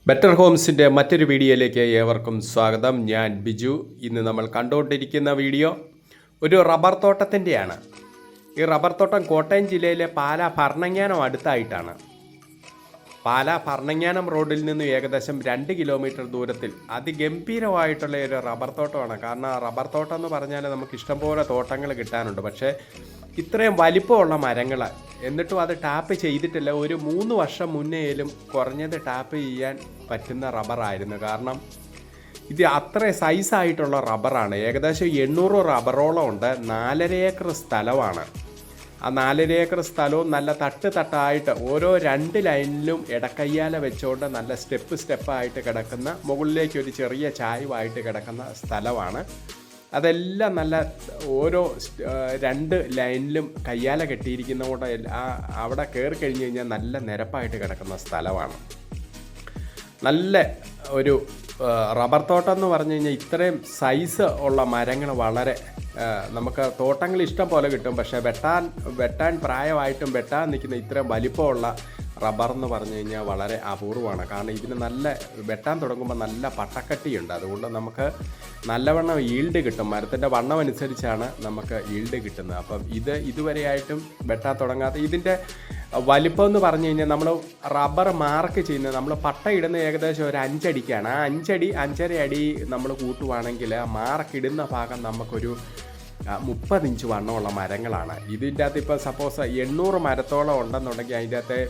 Better ഹോംസിൻ്റെ മറ്റൊരു വീഡിയോയിലേക്ക് ഏവർക്കും സ്വാഗതം. ഞാൻ ബിജു. ഇന്ന് നമ്മൾ കണ്ടുകൊണ്ടിരിക്കുന്ന വീഡിയോ ഒരു റബ്ബർ തോട്ടത്തിൻ്റെയാണ്. ഈ റബ്ബർ തോട്ടം കോട്ടയം ജില്ലയിലെ പാലാ ഭരണങ്ങാനം അടുത്തായിട്ടാണ്. പാലാ ഭരണങ്ങാനം റോഡിൽ നിന്ന് ഏകദേശം 2 കിലോമീറ്റർ ദൂരത്തിൽ അതിഗംഭീരമായിട്ടുള്ള ഒരു റബ്ബർ തോട്ടമാണ്. കാരണം റബ്ബർ തോട്ടം എന്ന് പറഞ്ഞാൽ നമുക്ക് ഇഷ്ടംപോലെ തോട്ടങ്ങൾ കിട്ടാനുണ്ട്. പക്ഷേ ഇത്രയും വലിപ്പമുള്ള മരങ്ങൾ എന്നിട്ടും അത് ടാപ്പ് ചെയ്തിട്ടില്ല. ഒരു 3 വർഷം മുന്നേലും കുറഞ്ഞത് ടാപ്പ് ചെയ്യാൻ പറ്റുന്ന റബ്ബറായിരുന്നു. കാരണം ഇത് അത്ര സൈസായിട്ടുള്ള റബ്ബറാണ്. ഏകദേശം 800 റബ്ബറോളം ഉണ്ട്. 4.5 ഏക്കർ സ്ഥലമാണ്. ആ 4.5 ഏക്കർ സ്ഥലവും നല്ല തട്ടായിട്ട് ഓരോ 2 ലൈനിലും ഇടക്കയ്യാല വെച്ചുകൊണ്ട് നല്ല സ്റ്റെപ്പായിട്ട് കിടക്കുന്ന, മുകളിലേക്ക് ഒരു ചെറിയ ചായ്വായിട്ട് കിടക്കുന്ന സ്ഥലമാണ്. അതെല്ലാം നല്ല ഓരോ 2 ലൈനിലും കയ്യാല കെട്ടിയിരിക്കുന്നതുകൊണ്ട് അവിടെ കയറി കഴിഞ്ഞ് കഴിഞ്ഞാൽ നല്ല നിരപ്പായിട്ട് കിടക്കുന്ന സ്ഥലമാണ്. നല്ല ഒരു റബ്ബർ തോട്ടം എന്ന് പറഞ്ഞു കഴിഞ്ഞാൽ ഇത്രയും സൈസ് ഉള്ള മരങ്ങൾ വളരെ നമുക്ക് തോട്ടങ്ങൾ ഇഷ്ടം പോലെ കിട്ടും. പക്ഷേ വെട്ടാൻ പ്രായമായിട്ടും വെട്ടാൻ നിൽക്കുന്ന ഇത്രയും വലിപ്പമുള്ള റബ്ബർ എന്ന് പറഞ്ഞു കഴിഞ്ഞാൽ വളരെ അപൂർവമാണ്. കാരണം ഇതിന് നല്ല വെട്ടാൻ തുടങ്ങുമ്പോൾ നല്ല പട്ടക്കട്ടിയുണ്ട്. അതുകൊണ്ട് നമുക്ക് നല്ലവണ്ണം ഈൽഡ് കിട്ടും. മരത്തിൻ്റെ വണ്ണം അനുസരിച്ചാണ് നമുക്ക് ഈൽഡ് കിട്ടുന്നത്. അപ്പം ഇതുവരെയായിട്ടും വെട്ടാൻ തുടങ്ങാത്ത ഇതിൻ്റെ വലിപ്പം എന്ന് പറഞ്ഞു കഴിഞ്ഞാൽ നമ്മൾ റബ്ബർ മാർക്ക് ചെയ്യുന്നത് നമ്മൾ പട്ട ഇടുന്ന ഏകദേശം ഒരു 5 അടിക്കാണ്. ആ 5.5 അടി നമ്മൾ കൂട്ടുവാണെങ്കിൽ ആ മാർക്കിടുന്ന ഭാഗം നമുക്കൊരു 30 ഇഞ്ച് വണ്ണമുള്ള മരങ്ങളാണ്. ഇതിൻ്റെ അകത്ത് ഇപ്പോൾ സപ്പോസ് 800 മരത്തോളം ഉണ്ടെന്നുണ്ടെങ്കിൽ അതിൻ്റെ അകത്ത്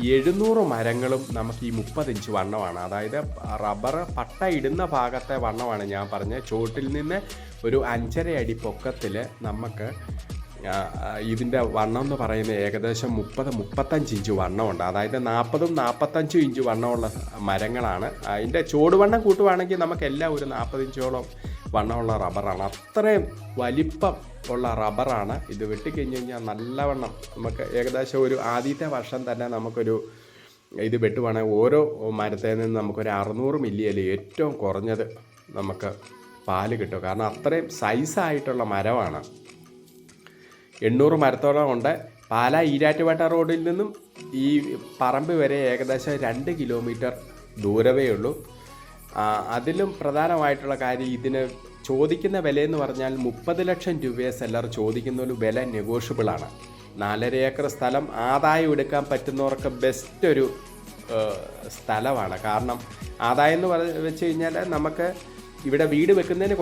700 മരങ്ങളും നമുക്ക് ഈ 30 ഇഞ്ച് വണ്ണമാണ്. അതായത് റബ്ബർ പട്ട ഇടുന്ന ഭാഗത്തെ വണ്ണമാണ് ഞാൻ പറഞ്ഞത്. ചുവട്ടിൽ നിന്ന് ഒരു 5.5 അടി പൊക്കത്തിൽ നമുക്ക് ഇതിൻ്റെ വണ്ണം എന്ന് പറയുന്നത് ഏകദേശം 30-35 ഇഞ്ച് വണ്ണമുണ്ട്. അതായത് 40-45 ഇഞ്ച് വണ്ണമുള്ള മരങ്ങളാണ്. അതിൻ്റെ ചുവടുവണ്ണം കൂട്ടുവാണെങ്കിൽ നമുക്കെല്ലാം ഒരു 40 ഇഞ്ചോളം വണ്ണമുള്ള റബ്ബറാണ്. അത്രയും വലിപ്പം ഉള്ള റബ്ബറാണ്. ഇത് വെട്ടിക്കഴിഞ്ഞ് കഴിഞ്ഞാൽ നല്ലവണ്ണം നമുക്ക് ഏകദേശം ഒരു ആദ്യത്തെ വർഷം തന്നെ നമുക്കൊരു ഇത് വെട്ടുവാണെങ്കിൽ ഓരോ മരത്തിൽ നിന്ന് നമുക്കൊരു 600 മില്ലിയിൽ ഏറ്റവും കുറഞ്ഞത് നമുക്ക് പാല് കിട്ടും. കാരണം അത്രയും സൈസായിട്ടുള്ള മരമാണ്. 800 മരത്തോളം ഉണ്ട്. പാലാ ഈരാറ്റുപേട്ട റോഡിൽ നിന്നും ഈ പറമ്പ് വരെ ഏകദേശം 2 കിലോമീറ്റർ ദൂരമേ ഉള്ളൂ. അതിലും പ്രധാനമായിട്ടുള്ള കാര്യം ഇതിന് ചോദിക്കുന്ന വിലയെന്ന് പറഞ്ഞാൽ 30 ലക്ഷം രൂപയെ സെല്ലർ ചോദിക്കുന്ന ഒരു വില നെഗോഷ്യബിളാണ്. 4.5 ഏക്കർ സ്ഥലം ആദായം എടുക്കാൻ പറ്റുന്നവർക്ക് ബെസ്റ്റ് ഒരു സ്ഥലമാണ്. കാരണം ആദായം എന്ന് വെച്ച് കഴിഞ്ഞാൽ നമുക്ക് ഇവിടെ വീട് വെക്കുന്നതിന്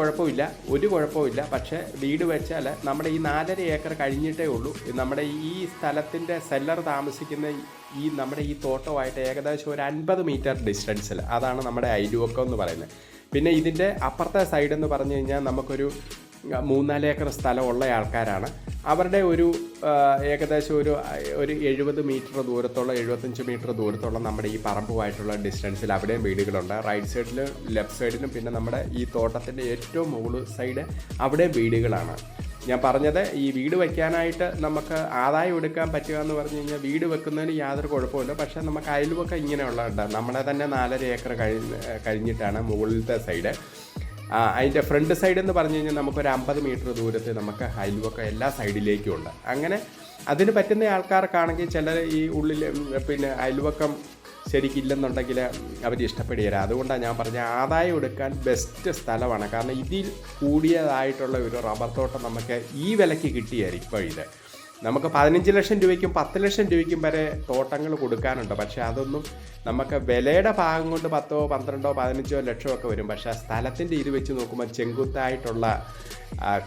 ഒരു കുഴപ്പമില്ല. പക്ഷേ വീട് വെച്ചാൽ നമ്മുടെ ഈ 4.5 ഏക്കർ കഴിഞ്ഞിട്ടേ ഉള്ളൂ. നമ്മുടെ ഈ സ്ഥലത്തിൻ്റെ സെല്ലർ താമസിക്കുന്ന നമ്മുടെ ഈ തോട്ടമായിട്ട് ഏകദേശം ഒരു 50 മീറ്റർ ഡിസ്റ്റൻസിൽ, അതാണ് നമ്മുടെ അയൽവക്കം എന്ന് പറയുന്നത്. പിന്നെ ഇതിൻ്റെ അപ്പുറത്തെ സൈഡ് എന്ന് പറഞ്ഞു കഴിഞ്ഞാൽ നമുക്കൊരു 3-4 ഏക്കർ സ്ഥലമുള്ള ആൾക്കാരാണ്. അവരുടെ ഒരു ഏകദേശം ഒരു 70 മീറ്റർ ദൂരത്തോളം 75 മീറ്റർ ദൂരത്തോളം നമ്മുടെ ഈ പറമ്പുമായിട്ടുള്ള ഡിസ്റ്റൻസിൽ അവിടെയും വീടുകളുണ്ട്. റൈറ്റ് സൈഡിലും ലെഫ്റ്റ് സൈഡിലും പിന്നെ നമ്മുടെ ഈ തോട്ടത്തിൻ്റെ ഏറ്റവും മുകളിൽ സൈഡ് അവിടെയും വീടുകളാണ്. ഞാൻ പറഞ്ഞത് ഈ വീട് വയ്ക്കാനായിട്ട് നമുക്ക് ആദായം എടുക്കാൻ പറ്റുക എന്ന് പറഞ്ഞു കഴിഞ്ഞാൽ വീട് വെക്കുന്നതിന് യാതൊരു കുഴപ്പമില്ല. പക്ഷേ നമുക്ക് അയൽവക്കം ഇങ്ങനെയുള്ളതുണ്ട്. നമ്മളെ തന്നെ 4.5 ഏക്കർ കഴിഞ്ഞിട്ടാണ് മുകളിലത്തെ സൈഡ്. അതിൻ്റെ ഫ്രണ്ട് സൈഡ് എന്ന് പറഞ്ഞു കഴിഞ്ഞാൽ നമുക്കൊരു 50 മീറ്റർ ദൂരത്തിൽ നമുക്ക് അയൽവക്കം എല്ലാ സൈഡിലേക്കും ഉണ്ട്. അങ്ങനെ അതിന് പറ്റുന്ന ആൾക്കാർക്കാണെങ്കിൽ ചിലർ ഈ ഉള്ളിൽ പിന്നെ അയൽവക്കം ശരിക്കില്ലെന്നുണ്ടെങ്കിൽ അവർ ഇഷ്ടപ്പെടുകയില്ല. അതുകൊണ്ടാണ് ഞാൻ പറഞ്ഞ ആദായം എടുക്കാൻ ബെസ്റ്റ് സ്ഥലമാണ്. കാരണം ഇതിൽ കൂടിയതായിട്ടുള്ള ഒരു റബ്ബർ തോട്ടം നമുക്ക് ഈ വിലയ്ക്ക് കിട്ടിയായിരിക്കും. ഇപ്പോൾ ഇത് നമുക്ക് 15 ലക്ഷം രൂപയ്ക്കും 10 ലക്ഷം രൂപയ്ക്കും വരെ തോട്ടങ്ങൾ കൊടുക്കാനുണ്ട്. പക്ഷേ അതൊന്നും നമുക്ക് വിലയുടെ ഭാഗം കൊണ്ട് 10, 12, 15 ലക്ഷമോ ഒക്കെ വരും. പക്ഷേ സ്ഥലത്തിൻ്റെ ഇത് വെച്ച് നോക്കുമ്പോൾ ചെങ്കുത്തായിട്ടുള്ള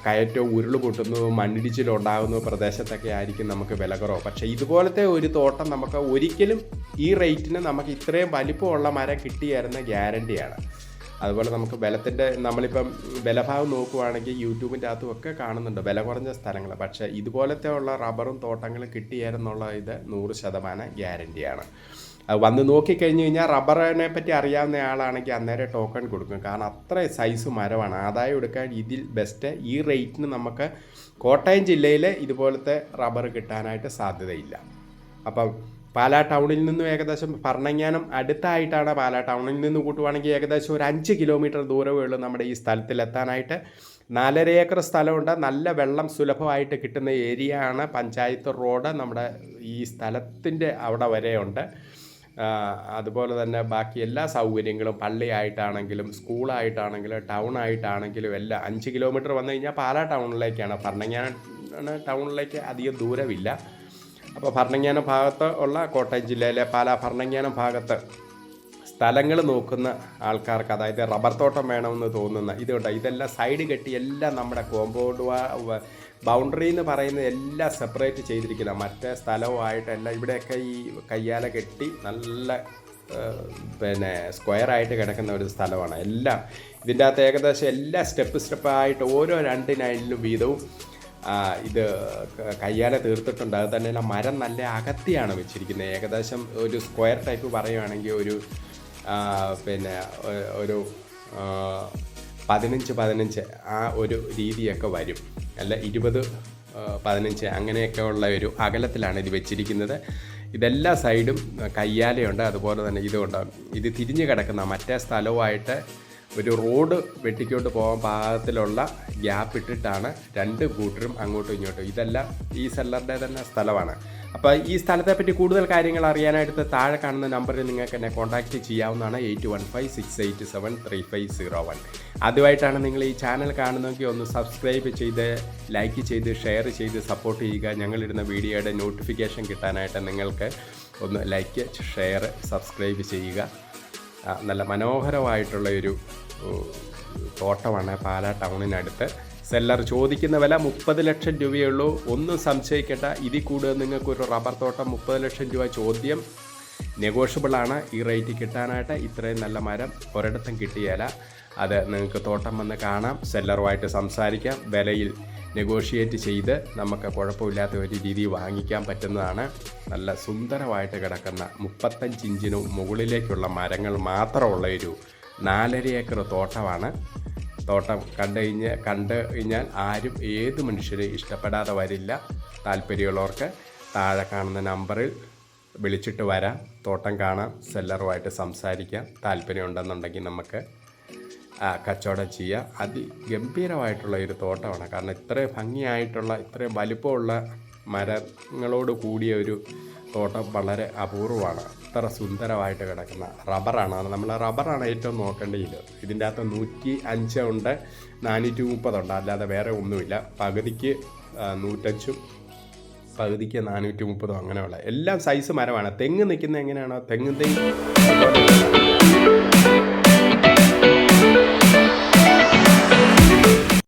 കയറ്റവും ഉരുളുപൊട്ടുന്നതും മണ്ണിടിച്ചിലുണ്ടാകുന്ന പ്രദേശത്തൊക്കെ ആയിരിക്കും നമുക്ക് വില കുറവ്. പക്ഷേ ഇതുപോലത്തെ ഒരു തോട്ടം നമുക്ക് ഒരിക്കലും ഈ റേറ്റിന് നമുക്ക് ഇത്രയും വലിപ്പമുള്ള മരം കിട്ടിയായിരുന്ന ഗ്യാരണ്ടിയാണ്. അതുപോലെ നമുക്ക് ബലത്തിൻ്റെ നമ്മളിപ്പം ബലഭാഗം നോക്കുവാണെങ്കിൽ യൂട്യൂബിൻ്റെ അകത്തും ഒക്കെ കാണുന്നുണ്ട് വില കുറഞ്ഞ സ്ഥലങ്ങൾ. പക്ഷേ ഇതുപോലത്തെ ഉള്ള റബ്ബറും തോട്ടങ്ങളും കിട്ടിയായിരുന്നുള്ള ഇത് 100% ഗ്യാരണ്ടിയാണ്. അത് വന്ന് നോക്കിക്കഴിഞ്ഞ് കഴിഞ്ഞാൽ റബ്ബറിനെ പറ്റി അറിയാവുന്ന ആളാണെങ്കിൽ അന്നേരം ടോക്കൺ കൊടുക്കും. കാരണം അത്ര സൈസ് മരമാണ്. ആദായം എടുക്കാൻ ഇതിൽ ബെസ്റ്റ്. ഈ റേറ്റിന് നമുക്ക് കോട്ടയം ജില്ലയിൽ ഇതുപോലത്തെ റബ്ബർ കിട്ടാനായിട്ട് സാധ്യതയില്ല. അപ്പം പാലാ ടൗണിൽ നിന്നും ഏകദേശം ഭരണങ്ങാനം അടുത്തായിട്ടാണ്. പാലാ ടൗണിൽ നിന്ന് കൂട്ടുവാണെങ്കിൽ ഏകദേശം ഒരു 5 കിലോമീറ്റർ ദൂരമേ ഉള്ളൂ നമ്മുടെ ഈ സ്ഥലത്തിലെത്താനായിട്ട്. 4.5 ഏക്കർ സ്ഥലമുണ്ട്. നല്ല വെള്ളം സുലഭമായിട്ട് കിട്ടുന്ന ഏരിയ ആണ്. പഞ്ചായത്ത് റോഡ് നമ്മുടെ ഈ സ്ഥലത്തിൻ്റെ അവിടെ വരെയുണ്ട്. അതുപോലെ തന്നെ ബാക്കി എല്ലാ സൗകര്യങ്ങളും പള്ളിയായിട്ടാണെങ്കിലും സ്കൂളായിട്ടാണെങ്കിലും ടൗൺ ആയിട്ടാണെങ്കിലും എല്ലാം 5 കിലോമീറ്റർ വന്നു കഴിഞ്ഞാൽ പാലാ ടൗണിലേക്കാണ്. ഭരണങ്ങാനം ടൗണിലേക്ക് അധികം ദൂരമില്ല. അപ്പോൾ ഭരണങ്ങാനം ഭാഗത്ത് ഉള്ള കോട്ടയം ജില്ലയിലെ പാലാ ഭരണങ്ങാനം ഭാഗത്ത് സ്ഥലങ്ങൾ നോക്കുന്ന ആൾക്കാർക്ക്, അതായത് റബ്ബർ തോട്ടം വേണമെന്ന് തോന്നുന്ന ഇതെല്ലാം സൈഡ് കെട്ടി എല്ലാം നമ്മുടെ കോമ്പൗണ്ട് ബൗണ്ടറി എന്ന് പറയുന്നത് എല്ലാം സെപ്പറേറ്റ് ചെയ്തിരിക്കുന്ന മറ്റേ സ്ഥലവുമായിട്ടെല്ലാം ഇവിടെയൊക്കെ ഈ കയ്യാല കെട്ടി നല്ല സ്ക്വയറായിട്ട് കിടക്കുന്ന ഒരു സ്ഥലമാണ്. എല്ലാം ഇതിൻ്റെ അകത്ത് ഏകദേശം എല്ലാ സ്റ്റെപ്പായിട്ട് ഓരോ 2 ലൈനിലും വീതവും ഇത് കയ്യാല തീർത്തിട്ടുണ്ട്. അത് തന്നെ മരം നല്ല അകത്തിയാണ് വെച്ചിരിക്കുന്നത്. ഏകദേശം ഒരു സ്ക്വയർ ടൈപ്പ് പറയുകയാണെങ്കിൽ ഒരു ഒരു 15 ആ ഒരു രീതിയൊക്കെ വരും, അല്ല 20-15 അങ്ങനെയൊക്കെ ഉള്ള ഒരു അകലത്തിലാണ് ഇത് വെച്ചിരിക്കുന്നത്. ഇതെല്ലാ സൈഡും കയ്യാലയുണ്ട്. അതുപോലെ തന്നെ ഇതുകൊണ്ട് ഇത് തിരിഞ്ഞ് കിടക്കുന്ന മറ്റേ സ്ഥലവുമായിട്ട് ഒരു റോഡ് വെട്ടിക്കൊണ്ട് പോകാൻ പാകത്തിലുള്ള ഗ്യാപ്പ് ഇട്ടിട്ടാണ് 2 കൂട്ടരും അങ്ങോട്ടും ഇങ്ങോട്ടും. ഇതെല്ലാം ഈ സെല്ലറുടെ തന്നെ സ്ഥലമാണ്. അപ്പോൾ ഈ സ്ഥലത്തെപ്പറ്റി കൂടുതൽ കാര്യങ്ങൾ അറിയാനായിട്ട് താഴെ കാണുന്ന നമ്പറിൽ നിങ്ങൾക്ക് എന്നെ കോൺടാക്റ്റ് ചെയ്യാവുന്നതാണ്. 8156873501. ആദ്യമായിട്ടാണ് നിങ്ങൾ ഈ ചാനൽ കാണുന്നതെങ്കിൽ ഒന്ന് സബ്സ്ക്രൈബ് ചെയ്ത് ലൈക്ക് ചെയ്ത് ഷെയർ ചെയ്ത് സപ്പോർട്ട് ചെയ്യുക. ഞങ്ങളിടുന്ന വീഡിയോയുടെ നോട്ടിഫിക്കേഷൻ കിട്ടാനായിട്ട് നിങ്ങൾക്ക് ഒന്ന് ലൈക്ക് ഷെയർ സബ്സ്ക്രൈബ് ചെയ്യുക. നല്ല മനോഹരമായിട്ടുള്ള ഒരു തോട്ടമാണ് പാലാ ടൗണിനടുത്ത്. സെല്ലർ ചോദിക്കുന്ന വില 30 ലക്ഷം രൂപയേ ഉള്ളൂ. ഒന്നും സംശയിക്കട്ട, ഇതിൽ കൂടുതൽ നിങ്ങൾക്കൊരു റബ്ബർ തോട്ടം 30 ലക്ഷം രൂപ ചോദ്യം നെഗോഷ്യബിളാണ്. ഈ റേറ്റ് കിട്ടാനായിട്ട് ഇത്രയും നല്ല മരം ഒരിടത്തും കിട്ടിയാല. അത് നിങ്ങൾക്ക് തോട്ടം വന്ന് കാണാം, സെല്ലറുമായിട്ട് സംസാരിക്കാം, വിലയിൽ നെഗോഷിയേറ്റ് ചെയ്ത് നമുക്ക് കുഴപ്പമില്ലാത്ത ഒരു രീതി വാങ്ങിക്കാൻ പറ്റുന്നതാണ്. നല്ല സുന്ദരമായിട്ട് കിടക്കുന്ന 35 ഇഞ്ചിനും മുകളിലേക്കുള്ള മരങ്ങൾ മാത്രമുള്ള ഒരു 4.5 ഏക്കർ തോട്ടമാണ്. തോട്ടം കണ്ടു കഴിഞ്ഞാൽ ആരും ഏത് മനുഷ്യരും ഇഷ്ടപ്പെടാതെ വരില്ല. താല്പര്യമുള്ളവർക്ക് താഴെ കാണുന്ന നമ്പറിൽ വിളിച്ചിട്ട് വരാം, തോട്ടം കാണാം, സെല്ലറുമായിട്ട് സംസാരിക്കാം. താല്പര്യമുണ്ടെന്നുണ്ടെങ്കിൽ നമുക്ക് കച്ചവടം ചെയ്യുക. അതിഗംഭീരമായിട്ടുള്ള ഒരു തോട്ടമാണ്. കാരണം ഇത്രയും ഭംഗിയായിട്ടുള്ള ഇത്രയും വലിപ്പമുള്ള മരങ്ങളോട് കൂടിയ ഒരു തോട്ടം വളരെ അപൂർവമാണ്. ഇത്ര സുന്ദരമായിട്ട് കിടക്കുന്ന റബ്ബറാണ്. നമ്മൾ റബ്ബറാണ് ഏറ്റവും നോക്കേണ്ടത്. ഇതിൻ്റെ അകത്ത് 105 ഉണ്ട്, 430 ഉണ്ട്, അല്ലാതെ വേറെ ഒന്നുമില്ല. പകുതിക്ക് 105 പകുതിക്ക് 430 അങ്ങനെയുള്ള എല്ലാം സൈസ് മരമാണ്. തെങ്ങ് നിൽക്കുന്നത് എങ്ങനെയാണോ തെങ്ങ്